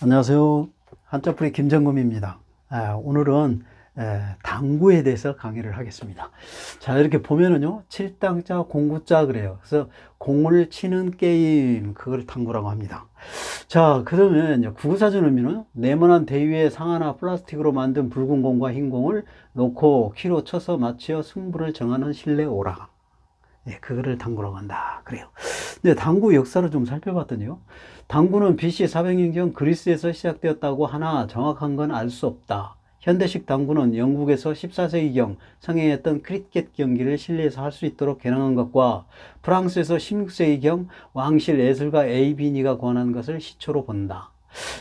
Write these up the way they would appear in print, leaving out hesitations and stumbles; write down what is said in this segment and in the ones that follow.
안녕하세요. 한자풀이 김정금입니다. 오늘은 당구에 대해서 강의를 하겠습니다. 자, 이렇게 보면은요, 칠당자, 공구자 그래요. 그래서 공을 치는 게임, 그걸 당구라고 합니다. 자, 그러면 구구사전 의미는 네모난 대 위에 상하나 플라스틱으로 만든 붉은 공과 흰 공을 놓고 키로 쳐서 맞추어 승부를 정하는 실내 오락. 그거를 당구라고 한다. 그래요. 근데 당구 역사를 좀 살펴봤더니요. 당구는 BC 400년경 그리스에서 시작되었다고 하나 정확한 건 알 수 없다. 현대식 당구는 영국에서 14세기경 성행했던 크리켓 경기를 실내에서 할 수 있도록 개량한 것과 프랑스에서 16세기경 왕실 예술가 에이비니가 권한 것을 시초로 본다.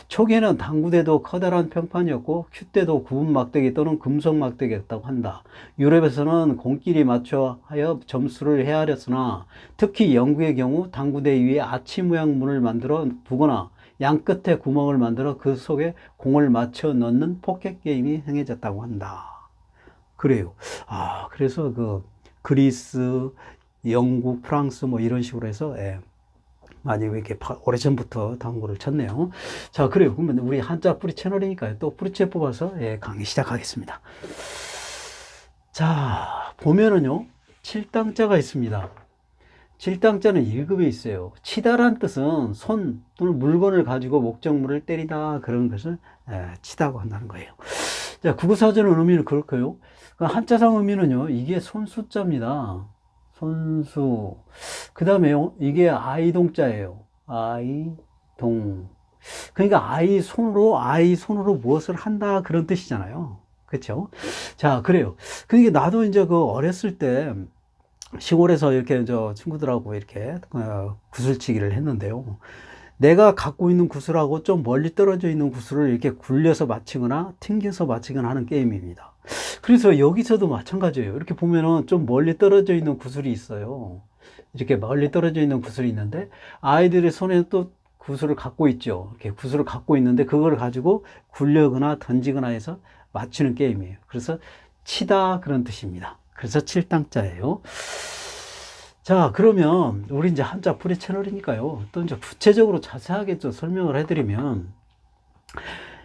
초기에는 당구대도 커다란 평판이었고 큐대도 구분 막대기 또는 금속 막대기였다고 한다. 유럽에서는 공끼리 맞춰 하여 점수를 헤아렸으나 특히 영국의 경우 당구대 위에 아치 모양 문을 만들어 두거나 양 끝에 구멍을 만들어 그 속에 공을 맞춰 넣는 포켓 게임이 행해졌다고 한다. 그래요. 그래서 그리스, 영국, 프랑스 뭐 이런 식으로 해서 많이 이렇게 오래전부터 당구를 쳤네요. 자, 그래요. 그러면 우리 한자 뿌리 채널이니까요. 또 뿌리채 뽑아서 강의 시작하겠습니다. 자, 보면은요, 칠당자가 있습니다. 칠당자는 1급에 있어요. 치다란 뜻은 손 또는 물건을 가지고 목적물을 때리다 그런 것을 치다고 한다는 거예요. 자, 국어사전의 의미는 그렇고요. 한자상 의미는요, 이게 손수자입니다. 손수. 그 다음에요, 이게 아이동자예요. 아이동. 그러니까 아이 손으로 무엇을 한다 그런 뜻이잖아요. 그렇죠? 자, 그래요. 그러니까 나도 이제 어렸을 때 시골에서 이렇게 저 친구들하고 이렇게 구슬치기를 했는데요. 내가 갖고 있는 구슬하고 좀 멀리 떨어져 있는 구슬을 이렇게 굴려서 맞히거나 튕겨서 맞히거나 하는 게임입니다. 그래서 여기서도 마찬가지예요. 이렇게 보면은 좀 멀리 떨어져 있는 구슬이 있어요. 이렇게 멀리 떨어져 있는 구슬이 있는데 아이들의 손에 또 구슬을 갖고 있죠. 이렇게 구슬을 갖고 있는데 그걸 가지고 굴려거나 던지거나 해서 맞추는 게임이에요. 그래서 치다 그런 뜻입니다. 그래서 칠당자예요. 자, 그러면 우리 이제 한자 풀이 채널이니까요. 또 이제 구체적으로 자세하게 좀 설명을 해드리면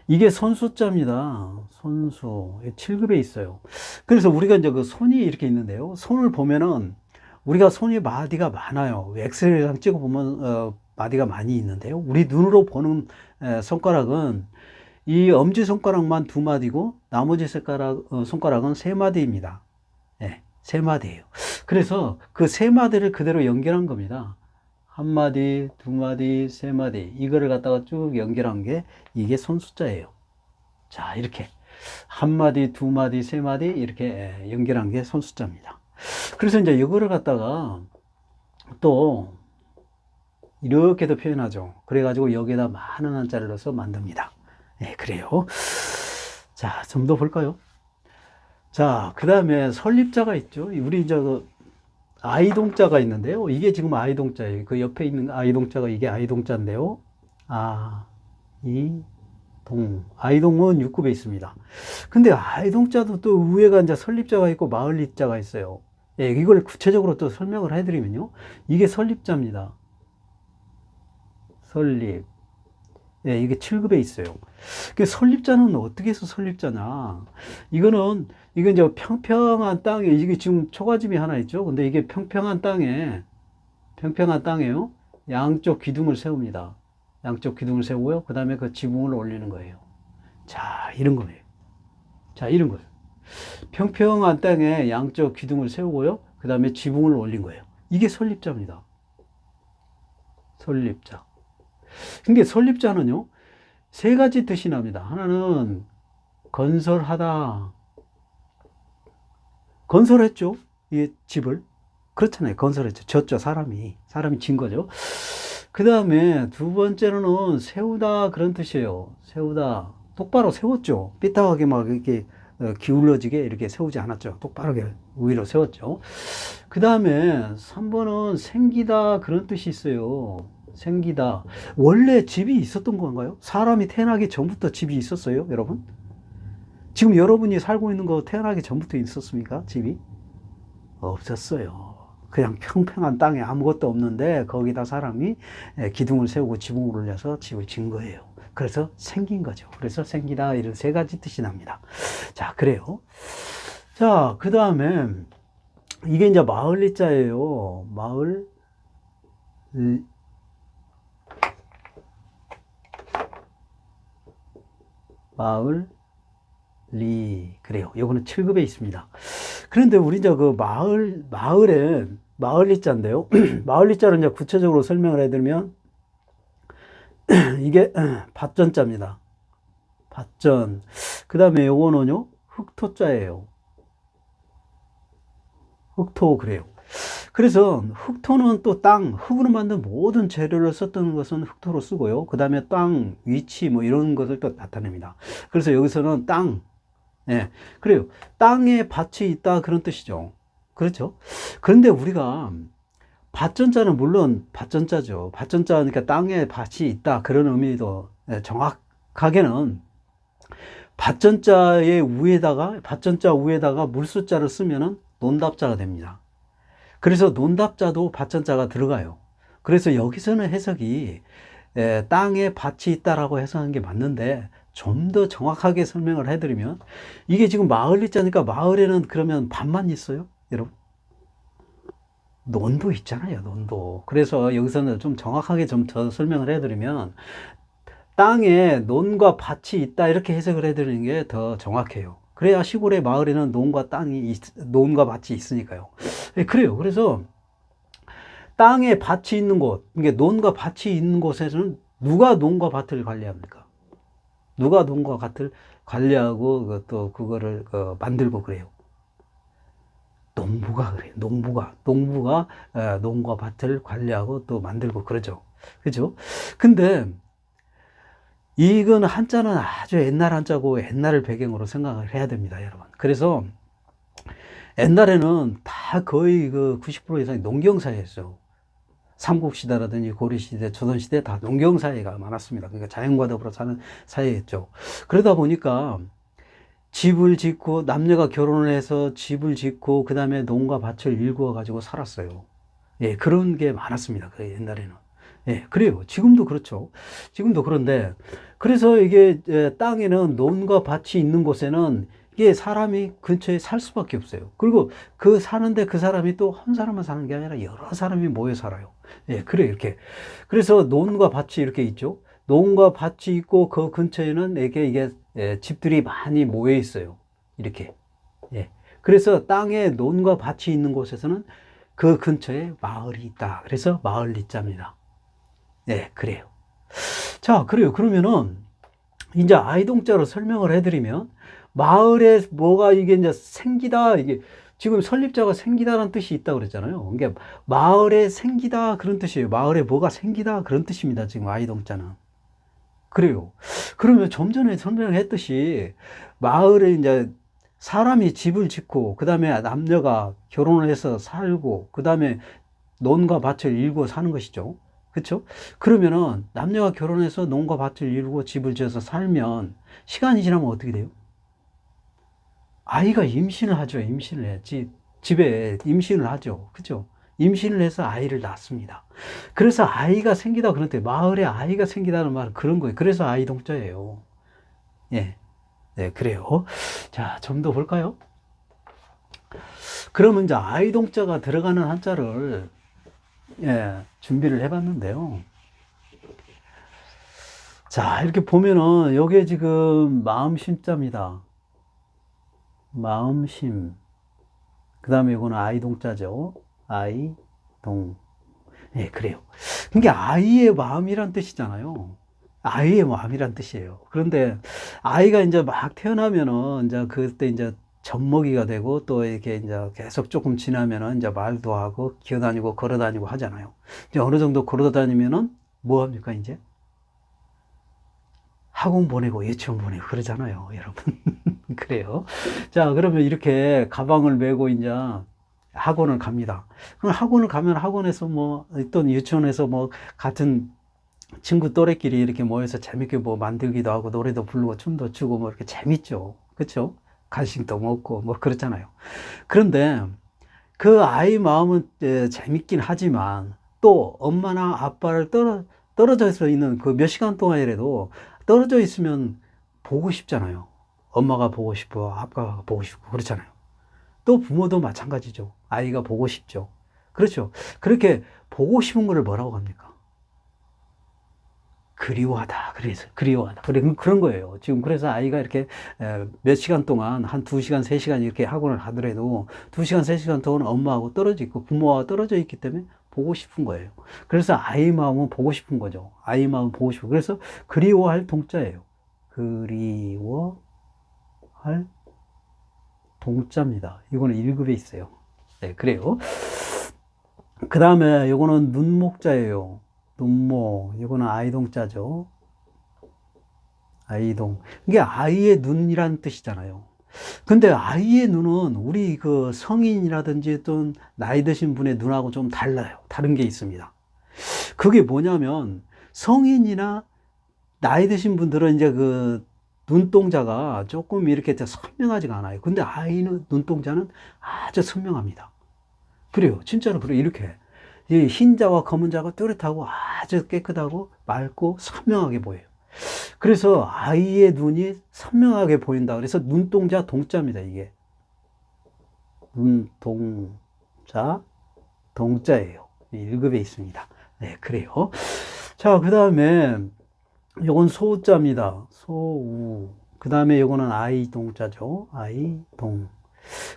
이게 손수자입니다. 손수. 7급에 있어요. 그래서 우리가 이제 그 손이 이렇게 있는데요. 손을 보면은 우리가 손이 마디가 많아요. 엑스레이랑 찍어보면 마디가 많이 있는데요. 우리 눈으로 보는 손가락은 이 엄지손가락만 2마디고 나머지 손가락은 3마디입니다. 네, 3마디예요. 그래서 그 3마디를 그대로 연결한 겁니다. 1마디, 2마디, 3마디 이거를 갖다가 쭉 연결한 게 이게 손수자예요. 자, 이렇게 1마디, 2마디, 3마디 이렇게 연결한 게 손수자입니다. 그래서 이제 이거를 갖다가 또 이렇게도 표현하죠. 그래가지고 여기에다 많은 한자를 넣어서 만듭니다. 네, 그래요. 자, 좀 더 볼까요? 자, 그 다음에 설립자가 있죠. 우리 이제 아이동자가 있는데요. 이게 지금 아이동자예요. 그 옆에 있는 아이동자가 이게 아이동자인데요. 아이동은 6급에 있습니다. 근데 아이동자도 또 위에가 이제 설립자가 있고 마을립자가 있어요. 이걸 구체적으로 또 설명을 해드리면요. 이게 설립자입니다. 설립. 이게 7급에 있어요. 그 설립자는 어떻게 해서 설립자냐? 이건 이제 평평한 땅에, 이게 지금 초가집이 하나 있죠? 근데 이게 평평한 땅에요. 양쪽 기둥을 세웁니다. 양쪽 기둥을 세우고요. 그 다음에 그 지붕을 올리는 거예요. 자, 이런 거예요. 자, 이런 거예요. 평평한 땅에 양쪽 기둥을 세우고요. 그 다음에 지붕을 올린 거예요. 이게 설립자입니다. 설립자. 근데 설립자는요, 3가지 뜻이 납니다. 하나는 건설하다. 건설했죠. 이 집을. 그렇잖아요. 건설했죠. 졌죠. 사람이 진 거죠. 그 다음에 2번째로는 세우다 그런 뜻이에요. 세우다. 똑바로 세웠죠. 삐딱하게 막 이렇게 기울어지게 이렇게 세우지 않았죠. 똑바르게 위로 세웠죠. 그 다음에 3번은 생기다 그런 뜻이 있어요. 생기다. 원래 집이 있었던 건가요? 사람이 태어나기 전부터 집이 있었어요, 여러분? 지금 여러분이 살고 있는 거 태어나기 전부터 있었습니까? 집이? 없었어요. 그냥 평평한 땅에 아무것도 없는데 거기다 사람이 기둥을 세우고 지붕을 올려서 집을 진 거예요. 그래서 생긴 거죠. 그래서 생기다 이런 세 가지 뜻이 납니다. 자, 그래요. 자, 그 다음에 이게 이제 마을리자예요. 마을리. 그래요. 요거는 7급에 있습니다. 그런데 우리 이제 그 마을에 마을리자인데요. 마을리자를 이제 구체적으로 설명을 해드리면 이게 밭전자입니다. 밭전. 그 다음에 요거는요, 흑토자예요. 흑토, 그래요. 그래서 흑토는 또 땅, 흙으로 만든 모든 재료를 썼던 것은 흑토로 쓰고요. 그 다음에 땅, 위치, 뭐 이런 것을 또 나타냅니다. 그래서 여기서는 땅, 예, 그래요. 땅에 밭이 있다, 그런 뜻이죠. 그렇죠? 그런데 우리가 밭전자는 물론 밭전자죠. 밭전자, 그러니까 땅에 밭이 있다, 그런 의미도 정확하게는 밭전자 위에다가 물수자를 쓰면은 논답자가 됩니다. 그래서 논답자도 밭전자가 들어가요. 그래서 여기서는 해석이 땅에 밭이 있다라고 해석하는 게 맞는데, 좀 더 정확하게 설명을 해드리면, 이게 지금 마을리자니까 마을에는 그러면 밭만 있어요? 여러분? 논도 있잖아요, 논도. 그래서 여기서는 좀 정확하게 좀 더 설명을 해드리면, 땅에 논과 밭이 있다, 이렇게 해석을 해드리는 게 더 정확해요. 그래야 시골의 마을에는 논과 밭이 있으니까요. 그래요. 그래서 땅에 밭이 있는 곳, 이게 논과 밭이 있는 곳에서는 누가 논과 밭을 관리합니까? 누가 논과 밭을 관리하고 또 그거를 만들고 그래요? 농부가 그래요. 농부가 논과 밭을 관리하고 또 만들고 그러죠. 그죠? 근데 이건 한자는 아주 옛날 한자고 옛날을 배경으로 생각을 해야 됩니다, 여러분. 그래서 옛날에는 다 거의 그 90% 이상이 농경사회였어요. 삼국시대라든지 고려시대, 조선시대 다 농경사회가 많았습니다. 그러니까 자연과 더불어 사는 사회였죠. 그러다 보니까 집을 짓고, 남녀가 결혼을 해서 집을 짓고, 그 다음에 농과 밭을 일구어 가지고 살았어요. 예, 그런 게 많았습니다. 그 옛날에는. 예, 그래요. 지금도 그렇죠. 지금도 그런데, 그래서 이게 땅에는 논과 밭이 있는 곳에는 이게 사람이 근처에 살 수밖에 없어요. 그리고 그 사는데 그 사람이 또 한 사람만 사는 게 아니라 여러 사람이 모여 살아요. 예, 그래요. 이렇게. 그래서 논과 밭이 이렇게 있죠. 논과 밭이 있고 그 근처에는 이게 집들이 많이 모여 있어요. 이렇게. 예. 그래서 땅에 논과 밭이 있는 곳에서는 그 근처에 마을이 있다. 그래서 마을리자입니다. 네, 그래요. 자, 그래요. 그러면은 이제 아이동자로 설명을 해드리면, 마을에 뭐가 이게 이제 생기다, 이게 지금 설립자가 생기다라는 뜻이 있다고 그랬잖아요. 그러니까 마을에 생기다, 그런 뜻이에요. 마을에 뭐가 생기다, 그런 뜻입니다. 지금 아이동자는. 그래요. 그러면 좀 전에 설명했듯이 마을에 이제 사람이 집을 짓고, 그 다음에 남녀가 결혼을 해서 살고, 그 다음에 논과 밭을 일구어 사는 것이죠. 그렇죠? 그러면은 남녀가 결혼해서 논과 밭을 이루고 집을 지어서 살면 시간이 지나면 어떻게 돼요? 아이가 임신을 하죠. 임신을 해. 집에 임신을 하죠. 그죠? 임신을 해서 아이를 낳습니다. 그래서 아이가 생기다 그런데 마을에 아이가 생기다는 말은 그런 거예요. 그래서 아이 동자예요. 예. 네, 그래요. 자, 좀 더 볼까요? 그러면 이제 아이 동자가 들어가는 한자를 준비를 해봤는데요. 자, 이렇게 보면은 여기에 지금 마음심자입니다. 마음심. 그 다음에 이거는 아이동자죠. 아이동. 예, 그래요. 그게 아이의 마음이란 뜻이잖아요. 아이의 마음이란 뜻이에요. 그런데 아이가 이제 막 태어나면은 이제 그때 이제 젖먹이가 되고 또 이렇게 이제 계속 조금 지나면은 이제 말도 하고 기어다니고 걸어다니고 하잖아요. 이제 어느 정도 걸어다니면은 뭐 합니까, 이제? 학원 보내고 유치원 보내고 그러잖아요, 여러분. 그래요. 자, 그러면 이렇게 가방을 메고 이제 학원을 갑니다. 그럼 학원을 가면 학원에서 뭐, 또는 유치원에서 뭐, 같은 친구 또래끼리 이렇게 모여서 재밌게 뭐 만들기도 하고, 노래도 부르고, 춤도 추고, 뭐 이렇게 재밌죠. 그쵸? 간식도 먹고, 뭐 그렇잖아요. 그런데 그 아이 마음은 재밌긴 하지만, 또 엄마나 아빠를 떨어져서 있는 그 몇 시간 동안이라도 떨어져 있으면 보고 싶잖아요. 엄마가 보고 싶고, 아빠가 보고 싶고, 그렇잖아요. 또 부모도 마찬가지죠. 아이가 보고 싶죠. 그렇죠. 그렇게 보고 싶은 거를 뭐라고 합니까? 그리워하다. 그래서 그리워하다. 그런 거예요. 지금 그래서 아이가 이렇게 몇 시간 동안 한 2시간, 3시간 이렇게 학원을 하더라도 2시간, 3시간 동안 엄마하고 떨어져 있고 부모와 떨어져 있기 때문에 보고 싶은 거예요. 그래서 아이 마음은 보고 싶은 거죠. 아이 마음은 보고 싶고. 그래서 그리워할 동자예요. 그리워할 동자입니다. 이거는 1급에 있어요. 네, 그래요. 그 다음에 이거는 눈목자예요. 눈목. 이거는 아이동자죠. 아이동. 이게 아이의 눈이란 뜻이잖아요. 근데 아이의 눈은 우리 그 성인이라든지 또 나이 드신 분의 눈하고 좀 달라요. 다른 게 있습니다. 그게 뭐냐면 성인이나 나이 드신 분들은 이제 그 눈동자가 조금 이렇게 선명하지가 않아요. 근데 아이는 눈동자는 아주 선명합니다. 그래요. 진짜로 그래요. 이렇게. 이 흰자와 검은자가 뚜렷하고 아주 깨끗하고 맑고 선명하게 보여요. 그래서 아이의 눈이 선명하게 보인다. 그래서 눈동자 동자입니다. 이게. 눈동자 동자예요. 1급에 있습니다. 네, 그래요. 자, 그 다음에 요건 소자입니다. 소우. 그 다음에 요거는 아이동자죠. 아이동.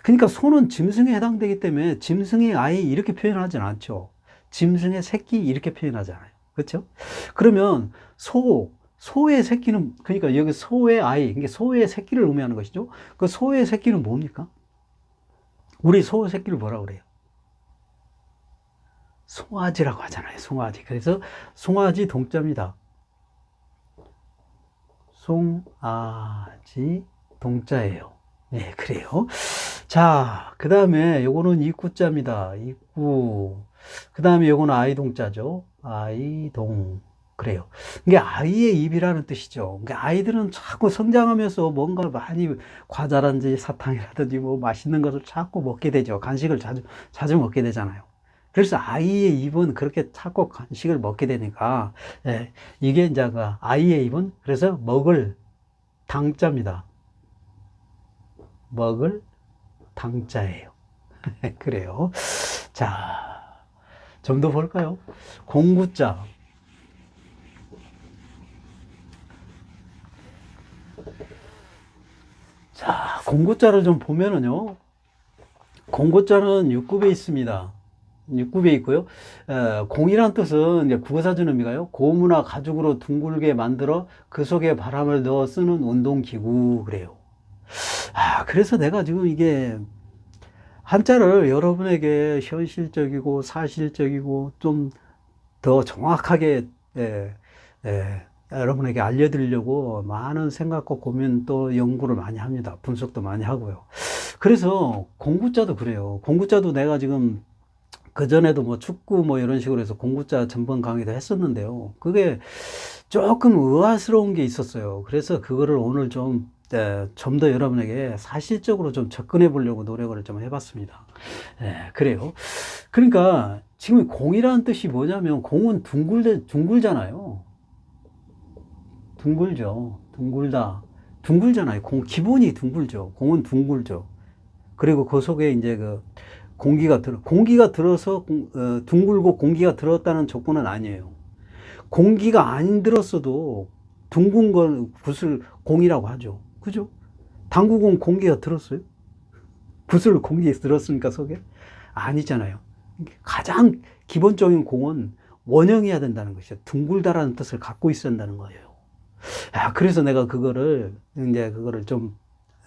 그러니까 소는 짐승에 해당되기 때문에 짐승의 아이 이렇게 표현하진 않죠. 짐승의 새끼 이렇게 표현하잖아요. 그렇죠? 그러면 소의 새끼는, 그러니까 여기 소의 아이, 이게 소의 새끼를 의미하는 것이죠. 그 소의 새끼는 뭡니까? 우리 소의 새끼를 뭐라고 그래요? 송아지라고 하잖아요. 송아지. 그래서 송아지 동자입니다. 송아지 동자예요. 네, 그래요. 자, 그 다음에 요거는 입구자입니다. 입구. 그 다음에 요거는 아이동자죠. 아이동. 그래요. 이게 아이의 입이라는 뜻이죠. 그러니까 아이들은 자꾸 성장하면서 뭔가 많이 과자라든지 사탕이라든지 뭐 맛있는 것을 자꾸 먹게 되죠. 간식을 자주 먹게 되잖아요. 그래서 아이의 입은 그렇게 자꾸 간식을 먹게 되니까, 예, 이게 이제 그 아이의 입은 그래서 먹을 당자입니다. 먹을 당자예요. 그래요. 자, 좀 더 볼까요? 공구자. 자, 공구자를 좀 보면은요. 공구자는 6급에 있습니다. 6급에 있고요. 공이란 뜻은 이제 국어사전 의미가요. 고무나 가죽으로 둥글게 만들어 그 속에 바람을 넣어 쓰는 운동기구 그래요. 그래서 내가 지금 이게 한자를 여러분에게 현실적이고 사실적이고 좀 더 정확하게 여러분에게 알려드리려고 많은 생각과 고민 또 연구를 많이 합니다. 분석도 많이 하고요. 그래서 공구자도 그래요. 공구자도 내가 지금 그전에도 뭐 축구 뭐 이런 식으로 해서 공구자 전번 강의도 했었는데요. 그게 조금 의아스러운 게 있었어요. 그래서 그거를 오늘 좀 더 여러분에게 사실적으로 좀 접근해 보려고 노력을 좀 해봤습니다. 그래요. 그러니까 지금 공이라는 뜻이 뭐냐면 공은 둥글잖아요. 둥글죠. 둥글다. 둥글잖아요. 기본이 둥글죠. 공은 둥글죠. 그리고 그 속에 이제 그 공기가 들어서 둥글고 공기가 들었다는 조건은 아니에요. 공기가 안 들었어도 둥근 것을 공이라고 하죠. 그죠? 당구공 공기가 들었어요? 붓을 공기에 들었으니까 속에? 아니잖아요. 가장 기본적인 공은 원형이어야 된다는 것이죠. 둥글다라는 뜻을 갖고 있어야 한다는 거예요. 그래서 내가 그거를 좀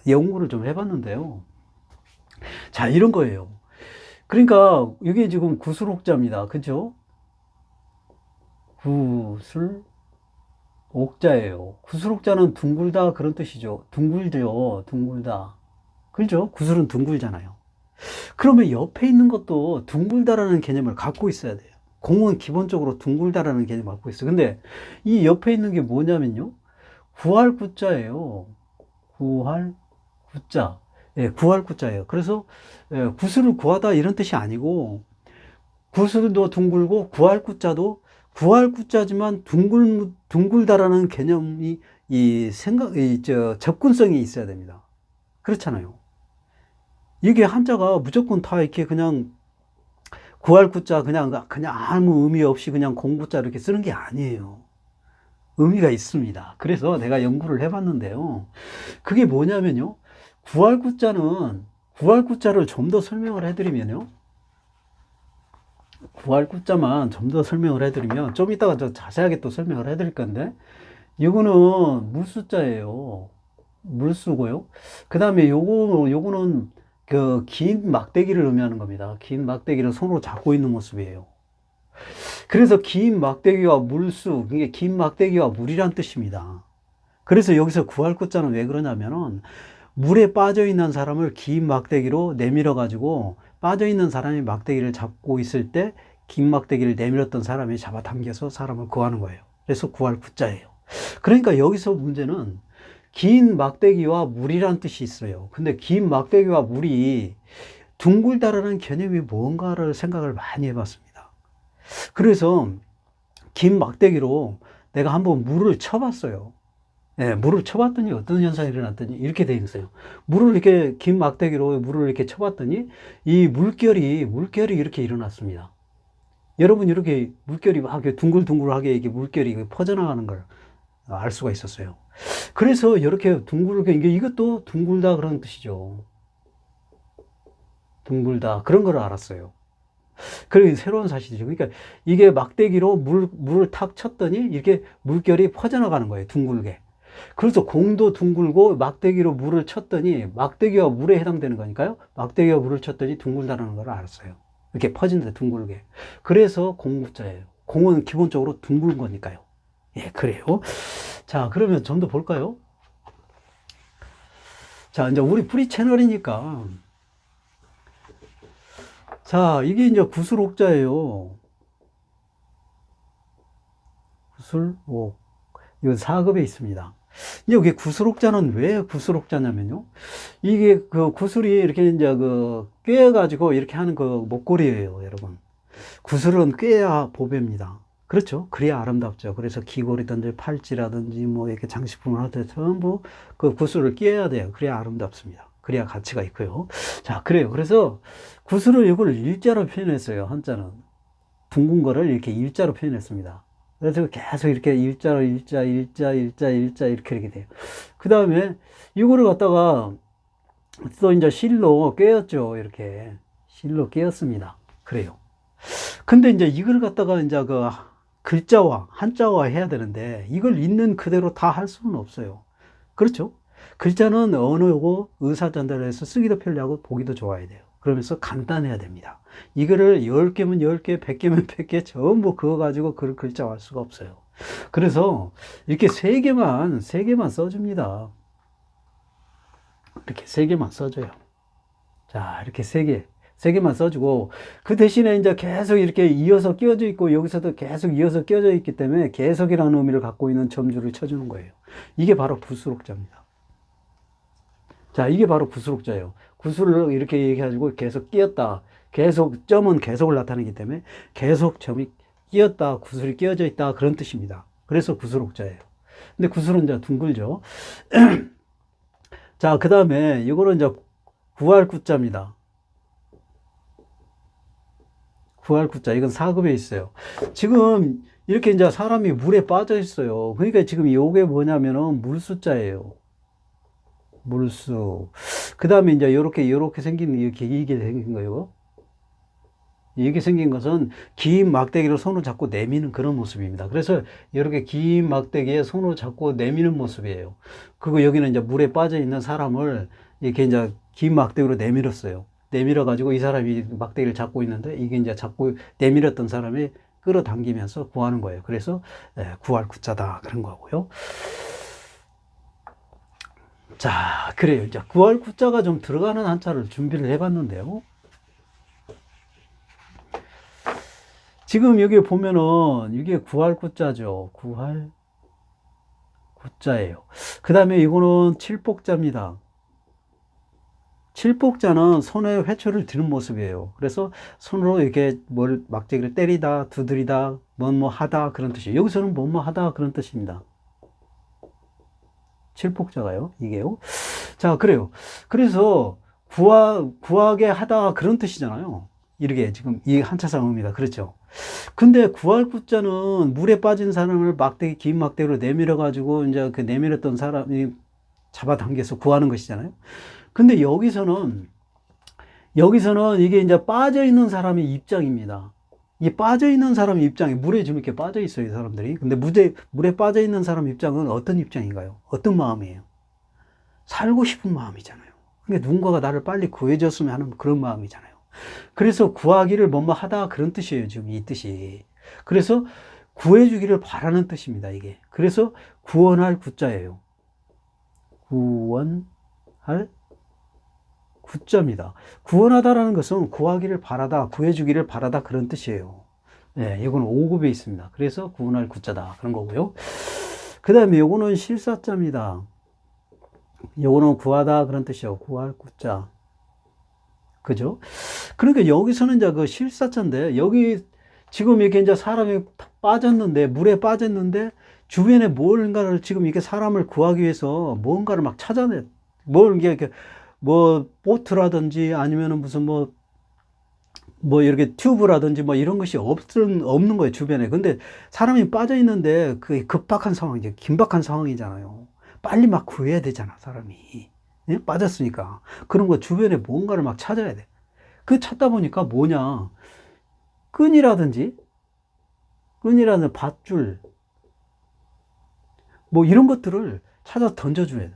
연구를 좀 해봤는데요. 자, 이런 거예요. 그러니까 이게 지금 구술옥자입니다. 그죠? 구술옥자예요. 구술옥자는 둥글다 그런 뜻이죠. 둥글죠. 둥글다. 그죠? 구슬은 둥글잖아요. 그러면 옆에 있는 것도 둥글다라는 개념을 갖고 있어야 돼요. 공은 기본적으로 둥글다라는 개념을 갖고 있어요. 근데 이 옆에 있는 게 뭐냐면요. 구할구자예요. 구할구자. 구할구자예요. 그래서 구슬을 구하다 이런 뜻이 아니고 구슬도 둥글고 구할구자도 구할구자지만 둥글다라는 개념이 접근성이 있어야 됩니다. 그렇잖아요. 이게 한자가 무조건 다 이렇게 그냥 구할 구자 그냥 아무 의미 없이 그냥 공구자 이렇게 쓰는 게 아니에요. 의미가 있습니다. 그래서 내가 연구를 해봤는데요. 그게 뭐냐면요. 구할 구자를 좀 더 설명을 해드리면요. 구할 구자만 좀 더 설명을 해드리면 좀 이따가 저 자세하게 또 설명을 해드릴 건데 이거는 물수자예요. 물수고요. 그 다음에 요거는 그 긴 막대기를 의미하는 겁니다. 긴 막대기를 손으로 잡고 있는 모습이에요. 그래서 긴 막대기와 물수, 그게 긴 막대기와 물이란 뜻입니다. 그래서 여기서 구할 구자는 왜 그러냐면은 물에 빠져 있는 사람을 긴 막대기로 내밀어 가지고 빠져 있는 사람이 막대기를 잡고 있을 때 긴 막대기를 내밀었던 사람이 잡아당겨서 사람을 구하는 거예요. 그래서 구할 구자예요. 그러니까 여기서 문제는 긴 막대기와 물이란 뜻이 있어요. 근데 긴 막대기와 물이 둥글다라는 개념이 뭔가를 생각을 많이 해봤습니다. 그래서 긴 막대기로 내가 한번 물을 쳐봤어요. 예, 물을 쳐봤더니 어떤 현상이 일어났더니 이렇게 돼 있어요. 물을 이렇게 긴 막대기로 물을 이렇게 쳐봤더니 이 물결이 이렇게 일어났습니다. 여러분 이렇게 물결이 막 둥글둥글하게 이게 물결이 퍼져나가는 걸 알 수가 있었어요. 그래서 이렇게 둥글게 이것도 둥글다 그런 뜻이죠. 둥글다 그런 걸 알았어요. 그리고 새로운 사실이죠. 그러니까 이게 막대기로 물을 탁 쳤더니 이렇게 물결이 퍼져나가는 거예요. 둥글게. 그래서 공도 둥글고 막대기로 물을 쳤더니 막대기와 물에 해당되는 거니까요. 막대기와 물을 쳤더니 둥글다라는 걸 알았어요. 이렇게 퍼진다 둥글게. 그래서 공구자예요. 공은 기본적으로 둥글은 거니까요. 예, 그래요. 자, 그러면 좀 더 볼까요? 자, 이제 우리 프리 채널이니까. 자, 이게 이제 구술옥자예요. 구술옥. 이건 4급에 있습니다. 여기 구술옥자는 왜 구술옥자냐면요. 이게 그 구술이 이렇게 이제 그 꿰어가지고 이렇게 하는 그 목걸이에요, 여러분. 구슬은 꿰야 보배입니다. 그렇죠? 그래야 아름답죠. 그래서 귀걸이든지 팔찌라든지 뭐 이렇게 장식품을 하든 전부 그 구슬을 꿰야 돼요. 그래야 아름답습니다. 그래야 가치가 있고요. 자, 그래요. 그래서 구슬을 이걸 일자로 표현했어요. 한자는. 둥근 거를 이렇게 일자로 표현했습니다. 그래서 계속 이렇게 이렇게 돼요. 그 다음에 이거를 갖다가 또 이제 실로 꿰었죠. 이렇게. 실로 꿰었습니다. 그래요. 근데 이제 이걸 갖다가 이제 그 한자화 해야 되는데 이걸 있는 그대로 다 할 수는 없어요. 그렇죠? 글자는 언어고 의사 전달해서 쓰기도 편리하고 보기도 좋아야 돼요. 그러면서 간단해야 됩니다. 이거를 10개면 10개, 100개면 100개 전부 그거 가지고 그 글자화 할 수가 없어요. 그래서 이렇게 3개만 써줍니다. 이렇게 3개만 써줘요. 자, 이렇게 3개만 써주고, 그 대신에 이제 계속 이렇게 이어서 끼워져 있고, 여기서도 계속 이어서 끼워져 있기 때문에 계속이라는 의미를 갖고 있는 점주를 쳐주는 거예요. 이게 바로 구술옥자입니다. 자, 이게 바로 구술옥자예요. 구술을 이렇게 얘기해가지고 계속 끼었다. 점은 계속을 나타내기 때문에 계속 점이 끼었다, 구술이 끼어져 있다, 그런 뜻입니다. 그래서 구술옥자예요. 근데 구술은 이제 둥글죠. 자, 그 다음에 이거는 이제 구할 구자입니다. 구할 구자. 이건 4급에 있어요. 지금 이렇게 이제 사람이 물에 빠져 있어요. 그러니까 지금 이게 뭐냐면은 물수자예요. 물수. 그 다음에 이제 이렇게 생긴, 이게 생긴 거예요. 이게 생긴 것은 긴 막대기를 손으로 잡고 내미는 그런 모습입니다. 그래서 이렇게 긴 막대기에 손으로 잡고 내미는 모습이에요. 그리고 여기는 이제 물에 빠져 있는 사람을 이렇게 이제 긴 막대기로 내밀었어요. 내밀어 가지고 이 사람이 막대기를 잡고 있는데 이게 이제 잡고 내밀었던 사람이 끌어당기면서 구하는 거예요. 그래서 구할 구자다 그런 거고요. 자, 그래요. 이제 구할 구자가 좀 들어가는 한자를 준비를 해봤는데요. 지금 여기 보면은 이게 구할 구자죠. 구할 구자예요. 그 다음에 이거는 칠복자입니다. 칠복자는 손에 회초를 드는 모습이에요. 그래서 손으로 이렇게 막대기를 때리다, 두드리다, 뭐뭐 하다 그런 뜻이에요. 여기서는 뭐뭐 하다 그런 뜻입니다. 칠복자가요. 이게요. 자, 그래요. 그래서 구하게 하다 그런 뜻이잖아요. 이렇게 지금 이 한자성 의미가 그렇죠. 근데 구할 구자는 물에 빠진 사람을 막대기, 긴 막대기로 내밀어 가지고 이제 그 내밀었던 사람이 잡아당겨서 구하는 것이잖아요. 근데 여기서는 이게 이제 빠져 있는 사람의 입장입니다. 이 빠져 있는 사람의 입장이 물에 좀 이렇게 빠져 있어요, 이 사람들이. 근데 물에 빠져 있는 사람 입장은 어떤 입장인가요? 어떤 마음이에요? 살고 싶은 마음이잖아요. 그러니까 누군가가 나를 빨리 구해줬으면 하는 그런 마음이잖아요. 그래서 구하기를 뭐뭐 하다 그런 뜻이에요, 지금 이 뜻이. 그래서 구해주기를 바라는 뜻입니다, 이게. 그래서 구원할 구자예요. 구원할 구자입니다. 구원하다라는 것은 구하기를 바라다, 구해주기를 바라다 그런 뜻이에요. 네, 이거는 5급에 있습니다. 그래서 구원할 구자다 그런 거고요. 그 다음에 이거는 실사자입니다. 요거는 구하다 그런 뜻이요. 구할 구자. 그죠? 그러니까 여기서는 이제 그 실사자인데, 여기 지금 이렇게 이제 사람이 빠졌는데, 물에 빠졌는데, 주변에 뭔가를 지금 이렇게 사람을 구하기 위해서 뭔가를 막 찾아내, 이렇게, 뭐, 보트라든지 아니면은 무슨 뭐 이렇게 튜브라든지 뭐 이런 것이 없는 거예요, 주변에. 근데 사람이 빠져 있는데 그 급박한 상황이죠. 긴박한 상황이잖아요. 빨리 막 구해야 되잖아, 사람이. 예? 빠졌으니까. 그런 거 주변에 뭔가를 막 찾아야 돼. 그 찾다 보니까 뭐냐. 끈이라든지, 밧줄, 뭐 이런 것들을 찾아 던져줘야 돼.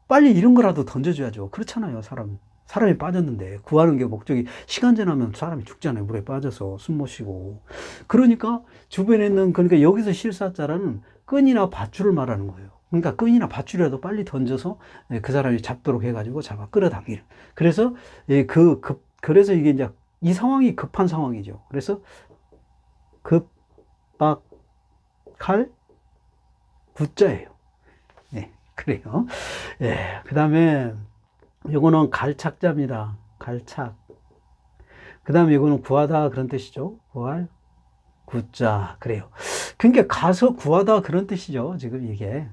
빨리 이런 거라도 던져줘야죠. 그렇잖아요, 사람이 빠졌는데. 구하는 게 목적이, 시간 지나면 사람이 죽잖아요. 물에 빠져서 숨 못 쉬고. 그러니까 주변에 있는, 그러니까 여기서 실사자라는 끈이나 밧줄을 말하는 거예요. 그러니까 끈이나 밧줄이라도 빨리 던져서 그 사람이 잡도록 해가지고 잡아 끌어당기는. 그래서 그래서 이게 이제 이 상황이 급한 상황이죠. 그래서 급박할 구자예요. 네, 그래요. 예, 그 다음에 요거는 갈착자입니다. 갈착. 그 다음에 이거는 구하다 그런 뜻이죠. 구할 구자. 그래요. 그러니까 가서 구하다 그런 뜻이죠. 지금 이게.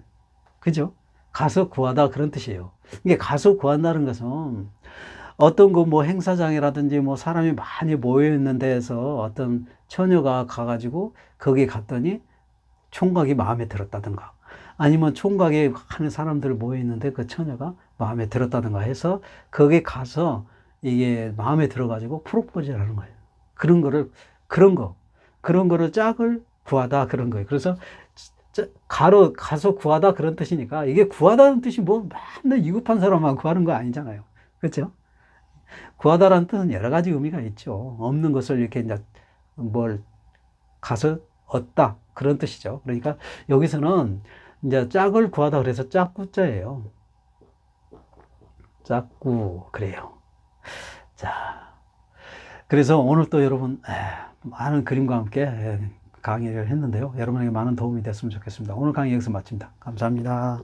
그죠? 가서 구하다 그런 뜻이에요. 이게 가서 구한다는 것은 어떤 그 뭐 행사장이라든지 뭐 사람이 많이 모여 있는 데에서 어떤 처녀가 가가지고 거기 갔더니 총각이 마음에 들었다든가, 아니면 총각에 하는 사람들 모여 있는데 그 처녀가 마음에 들었다든가 해서 거기 가서 이게 마음에 들어가지고 프로포즈를 하는 거예요. 그런 거를 짝을 구하다 그런 거예요. 그래서 가서 구하다 그런 뜻이니까, 이게 구하다는 뜻이 뭐 맨날 위급한 사람만 구하는 거 아니잖아요. 그렇죠? 구하다라는 뜻은 여러 가지 의미가 있죠. 없는 것을 이렇게 이제 뭘 가서 얻다 그런 뜻이죠. 그러니까 여기서는 이제 짝을 구하다 그래서 짝구자예요. 짝구 그래요. 자, 그래서 오늘 또 여러분 많은 그림과 함께 강의를 했는데요. 여러분에게 많은 도움이 됐으면 좋겠습니다. 오늘 강의 여기서 마칩니다. 감사합니다.